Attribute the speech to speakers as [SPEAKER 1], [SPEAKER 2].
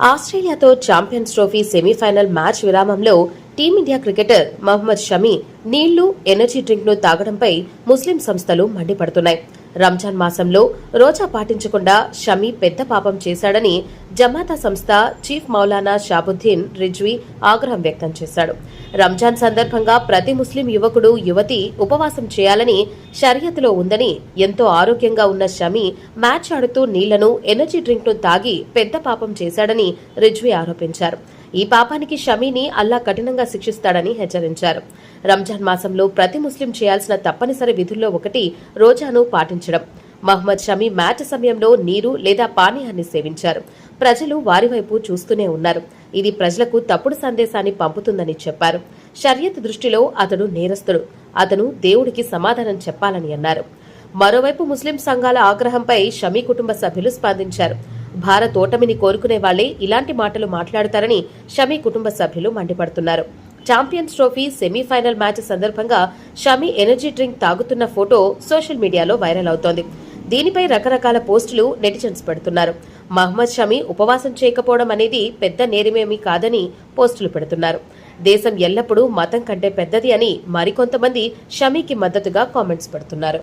[SPEAKER 1] ఆస్ట్రేలియాతో champions trophy semifinal match విరామంలో team India cricketer Mohammed Shami నీళ్లు, energy drink ను తాగడంపై ముస్లిం సంస్థలు మండిపడుతున్నాయి. రంజాన్ మాసంలో రోజా పాటించకుండా షమి పెద్ద పాపం చేశాడని జమాతా సంస్థ చీఫ్ మౌలానా షాబుద్దీన్ రిజ్వీ ఆగ్రహం వ్యక్తం చేశాడు. రంజాన్ సందర్భంగా ప్రతి ముస్లిం యువకుడు, యువతి ఉపవాసం చేయాలని షరియతులో ఉందని, ఎంతో ఆరోగ్యంగా ఉన్న షమి మ్యాచ్ ఆడుతూ నీళ్లను, ఎనర్జీ డ్రింక్ ను తాగి పెద్ద పాపం చేశాడని రిజ్వీ ఆరోపించారు. ఈ పాపానికి షమీని అల్లా కఠినంగా శిక్షిస్తాడని హెచ్చరించారు. రంజాన్ మాసంలో ప్రతి ముస్లిం చేయాల్సిన తప్పనిసరి విధుల్లో ఒకటి రోజాను పాటించడం. మహ్మద్ షమి మ్యాచ్ సమయంలో నీరు లేదా పానీయాన్ని సేవించారు. ప్రజలు వారి వైపు చూస్తూనే ఉన్నారు. ఇది ప్రజలకు తప్పుడు సందేశాన్ని పంపుతుందని చెప్పారు. షరియత్ దృష్టిలో అతడు నేరస్తుడు. అతను దేవుడికి సమాధానం చెప్పాలని అన్నారు. మరోవైపు ముస్లిం సంఘాల ఆగ్రహంపై షమి కుటుంబ సభ్యులు స్పందించారు. భారత్ ఓటమిని కోరుకునే వాళ్లే ఇలాంటి మాటలు మాట్లాడతారని షమి కుటుంబ సభ్యులు మండిపడుతున్నారు. ఛాంపియన్స్ ట్రోఫీ సెమీఫైనల్ మ్యాచ్ సందర్భంగా షమి ఎనర్జీ డ్రింక్ తాగుతున్న ఫోటో సోషల్ మీడియాలో వైరల్ అవుతోంది. దీనిపై రకరకాల పోస్టులు నెటిజన్స్ పెడుతున్నారు. మహ్మద్ షమి ఉపవాసం చేయకపోవడం అనేది పెద్ద నేరమేమీ కాదని పోస్టులు పెడుతున్నారు. దేశం ఎల్లప్పుడూ మతం కంటే పెద్దది అని మరికొంతమంది షమీకి మద్దతుగా కామెంట్స్ పెడుతున్నారు.